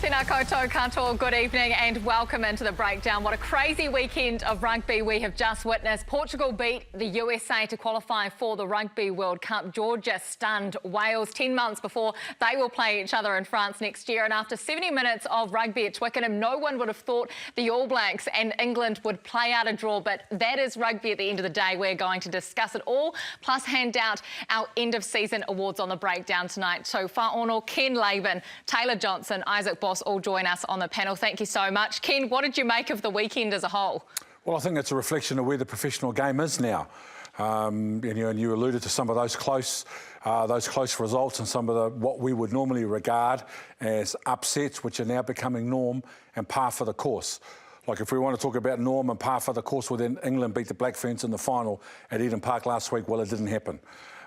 Tēnā koutou katoa, good evening and welcome into the breakdown. What a crazy weekend of rugby we have just witnessed. Portugal beat the USA to qualify for the Rugby World Cup. Georgia stunned Wales 10 months before they will play each other in France next year. And after 70 minutes of rugby at Twickenham, no one would have thought the All Blacks and England would play out a draw. But that is rugby at the end of the day. We're going to discuss it all, plus hand out our end of season awards on the breakdown tonight. So Whaono, Ken Laban, Taylor Johnson, Isaac Boss all join us on the panel. Thank you so much. Ken, what did you make of the weekend as a whole? Well, I think it's a reflection of where the professional game is now. And you alluded to some of those close results and some of what we would normally regard as upsets, which are now becoming norm and par for the course. Like if we want to talk about norm and par for the course, well then England beat the Black Ferns in the final at Eden Park last week. Well, it didn't happen.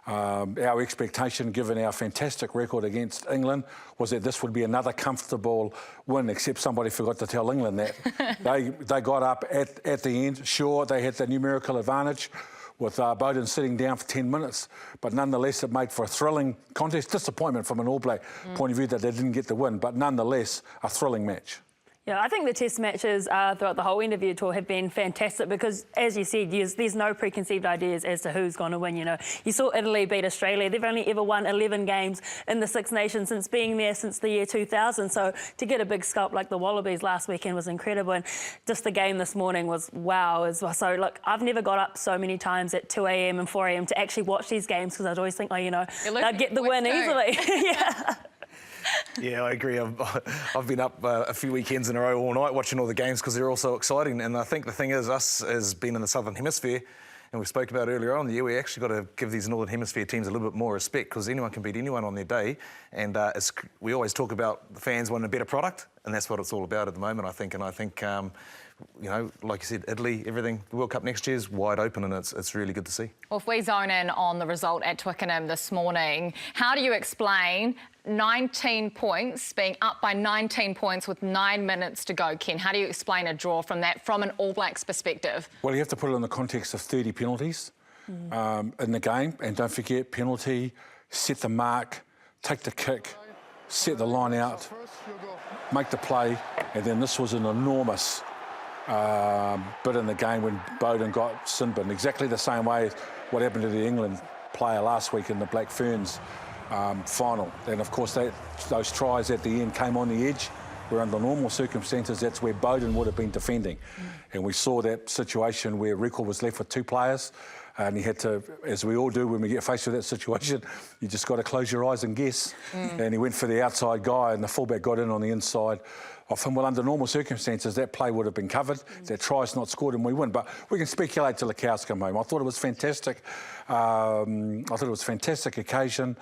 Our expectation, given our fantastic record against England, was that this would be another comfortable win, except somebody forgot to tell England that. They got up at the end. Sure, they had the numerical advantage with Bowden sitting down for 10 minutes, but nonetheless it made for a thrilling contest. Disappointment from an All Black point of view that they didn't get the win, but nonetheless a thrilling match. Yeah, I think the test matches throughout the whole interview tour have been fantastic because, as you said, there's no preconceived ideas as to who's going to win. You know, you saw Italy beat Australia. They've only ever won 11 games in the Six Nations since being there since the year 2000. So to get a big scalp like the Wallabies last weekend was incredible. And just the game this morning was wow as well. So look, I've never got up so many times at 2 a.m. and 4 a.m. to actually watch these games because I'd always think, oh, you know, they'd get the win easily. Yeah. Yeah, I agree. I've been up a few weekends in a row all night watching all the games because they're all so exciting. And I think the thing is, us as being in the Southern Hemisphere, and we spoke about earlier on, we actually got to give these Northern Hemisphere teams a little bit more respect because anyone can beat anyone on their day. And we always talk about the fans wanting a better product, and that's what it's all about at the moment, I think. And I think, you know, like you said, Italy, everything, the World Cup next year is wide open and it's really good to see. Well, if we zone in on the result at Twickenham this morning, how do you explain 19 points, being up by 19 points with 9 minutes to go, Ken? How do you explain a draw from that, from an All Blacks perspective? Well, you have to put it in the context of 30 penalties in the game. And don't forget, penalty, set the mark, take the kick, set the line out, make the play. And then this was an enormous bit in the game when Bowden got sin bin. Exactly the same way as what happened to the England player last week in the Black Ferns final. And of course those tries at the end came on the edge, where under normal circumstances that's where Bowden would have been defending. And we saw that situation where Rico was left with 2 players and he had to, as we all do when we get faced with that situation, you just got to close your eyes and guess. And he went for the outside guy and the fullback got in on the inside of him. Well, under normal circumstances, that play would have been covered. That try's not scored and we win. But we can speculate till the cows come home. I thought it was fantastic. I thought it was a fantastic occasion.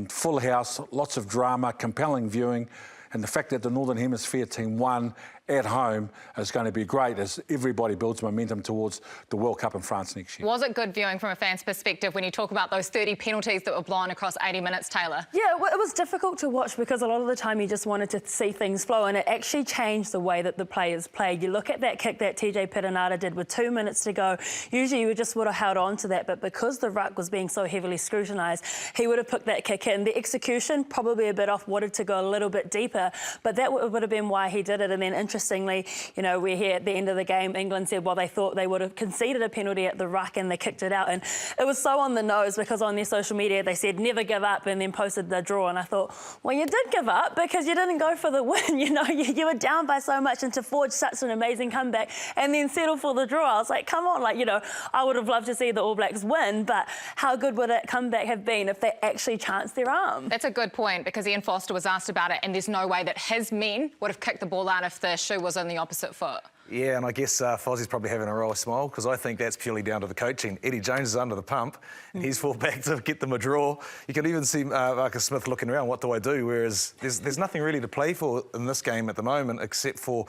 Full house, lots of drama, compelling viewing. And the fact that the Northern Hemisphere team won at home is going to be great as everybody builds momentum towards the World Cup in France next year. Was it good viewing from a fan's perspective when you talk about those 30 penalties that were blown across 80 minutes, Taylor? Yeah, it was difficult to watch because a lot of the time you just wanted to see things flow and it actually changed the way that the players played. You look at that kick that TJ Perenara did with 2 minutes to go. Usually you just would have held on to that, but because the ruck was being so heavily scrutinised, he would have put that kick in. The execution probably a bit off, wanted to go a little bit deeper, but that would have been why he did it. And then interestingly, you know, we're here at the end of the game, England said, well, they thought they would have conceded a penalty at the ruck and they kicked it out. And it was so on the nose because on their social media, they said, never give up, and then posted the draw. And I thought, well, you did give up because you didn't go for the win. You know, you were down by so much, and to forge such an amazing comeback and then settle for the draw. I was like, come on, like, you know, I would have loved to see the All Blacks win, but how good would that comeback have been if they actually chanced their arm? That's a good point because Ian Foster was asked about it and there's no way that his men would have kicked the ball out if the shoe was on the opposite foot. Yeah, and I guess Fozzie's probably having a royal smile because I think that's purely down to the coaching. Eddie Jones is under the pump and he's fought back to get them a draw. You can even see Marcus Smith looking around, what do I do? Whereas there's nothing really to play for in this game at the moment except for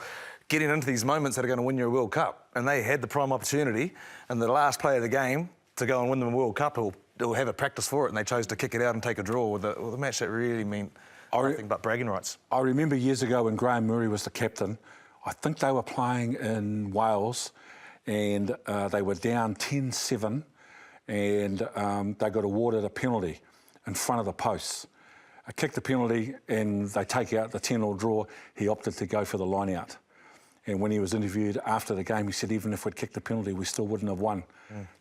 getting into these moments that are going to win you a World Cup. And they had the prime opportunity and the last play of the game to go and win them a World Cup or have a practice for it, and they chose to kick it out and take a draw with a match that really meant nothing but bragging rights. I remember years ago when Graham Murray was the captain, I think they were playing in Wales and they were down 10-7 and they got awarded a penalty in front of the posts. kicked the penalty and they take out the 10-all draw, he opted to go for the line out. And when he was interviewed after the game, he said, even if we'd kicked the penalty, we still wouldn't have won.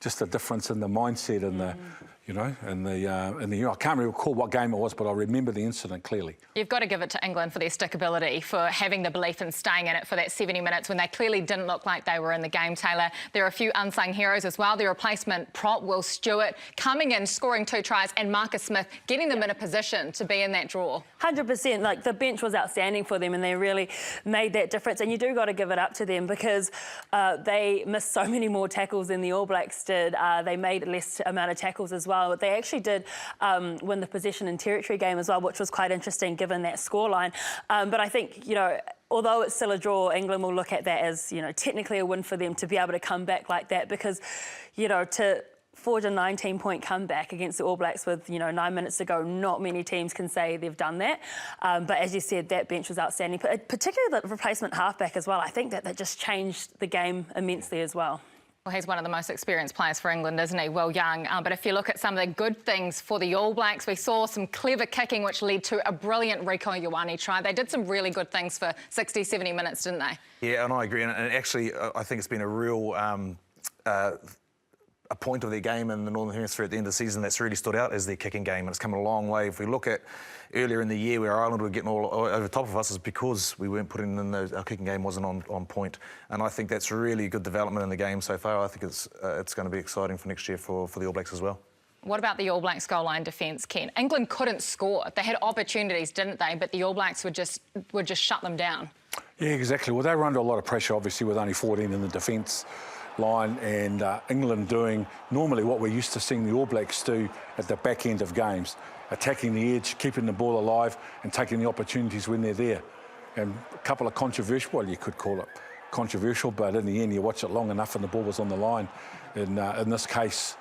Just the difference in the mindset and the, you know, and the I can't recall what game it was, but I remember the incident clearly. You've got to give it to England for their stickability, for having the belief in staying in it for that 70 minutes when they clearly didn't look like they were in the game, Taylor. There are a few unsung heroes as well. Their replacement prop, Will Stewart, coming in, scoring 2 tries, and Marcus Smith getting them in a position to be in that draw. 100%. Like, the bench was outstanding for them and they really made that difference. And you do got to give it up to them because they missed so many more tackles than the All Blacks did. They made less amount of tackles as well. They actually did win the possession and territory game as well, which was quite interesting given that scoreline. But I think, you know, although it's still a draw, England will look at that as, you know, technically a win for them to be able to come back like that because, you know, to forge a 19-point comeback against the All Blacks with, you know, 9 minutes to go, not many teams can say they've done that. But as you said, that bench was outstanding, particularly the replacement halfback as well. I think that just changed the game immensely as well. Well, he's one of the most experienced players for England, isn't he? Will Young. But if you look at some of the good things for the All Blacks, we saw some clever kicking, which led to a brilliant Rieko Ioane try. They did some really good things for 60, 70 minutes, didn't they? Yeah, and I agree. And actually, I think it's been a real a point of their game in the Northern Hemisphere at the end of the season that's really stood out is their kicking game, and it's come a long way. If we look at earlier in the year where Ireland were getting all over top of us, is because we weren't putting in those, our kicking game wasn't on point, and I think that's really good development in the game so far. I think it's going to be exciting for next year for the All Blacks as well. What about the All Blacks goal line defence, Ken? England couldn't score. They had opportunities, didn't they? But the All Blacks would just shut them down. Yeah, exactly. Well, they were under a lot of pressure, obviously, with only 14 in the defence line, and England doing normally what we're used to seeing the All Blacks do at the back end of games, attacking the edge, keeping the ball alive and taking the opportunities when they're there. And a couple of controversial, well, you could call it controversial, but in the end you watch it long enough and the ball was on the line. In this case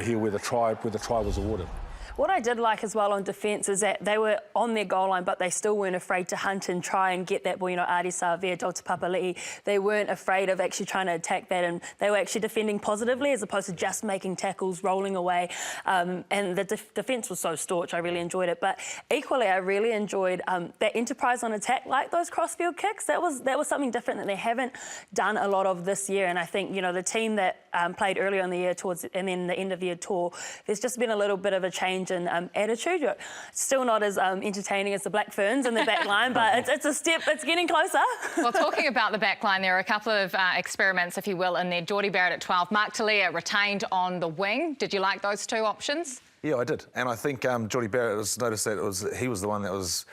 here where the try was awarded. What I did like as well on defence is that they were on their goal line, but they still weren't afraid to hunt and try and get that ball. You know, Ardie Savea, Jota Papali'i, they weren't afraid of actually trying to attack that, and they were actually defending positively as opposed to just making tackles, rolling away. And the defence was so staunch. I really enjoyed it. But equally, I really enjoyed that enterprise on attack, like those crossfield kicks. That was something different that they haven't done a lot of this year. And I think, you know, the team that played earlier in the year and then the end of year tour, there's just been a little bit of a change in attitude. Still not as entertaining as the Black Ferns in the back line, but it's a step, it's getting closer. Well, talking about the back line, there are a couple of experiments, if you will, in there. Geordie Barrett at 12, Mark Talia retained on the wing. Did you like those two options? Yeah, I did. And I think Geordie Barrett noticed that he was the one that was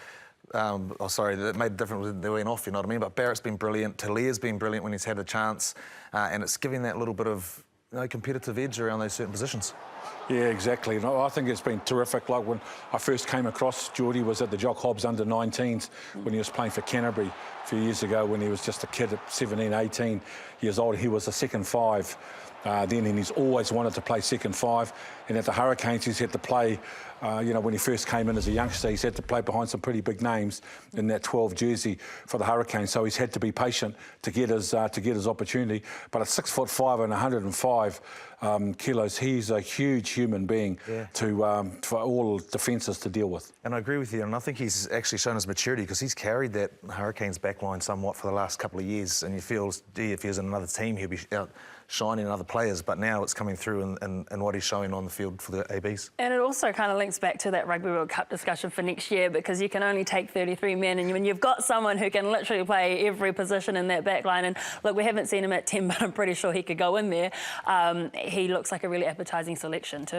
that made a difference when they went off, you know what I mean? But Barrett's been brilliant, Talia's been brilliant when he's had a chance, and it's giving that little bit of, you know, competitive edge around those certain positions. Yeah, exactly. And I think it's been terrific. Like when I first came across Geordie was at the Jock Hobbs under-19s when he was playing for Canterbury a few years ago when he was just a kid at 17, 18 years old. He was a second five then, and he's always wanted to play second five. And at the Hurricanes, he's had to play, you know, when he first came in as a youngster, he's had to play behind some pretty big names in that 12 jersey for the Hurricanes. So he's had to be patient to get his opportunity. But at 6'5" and 105 kilos, he's a huge human being for all defences to deal with. And I agree with you, and I think he's actually shown his maturity because he's carried that Hurricanes backline somewhat for the last couple of years, and you feel, gee, if he was in another team, he'd be out shining other players, but now it's coming through in what he's showing on the field for the ABs. And it also kind of links back to that Rugby World Cup discussion for next year, because you can only take 33 men, and when you've got someone who can literally play every position in that back line, and look, we haven't seen him at 10, but I'm pretty sure he could go in there, he looks like a really appetising selection too.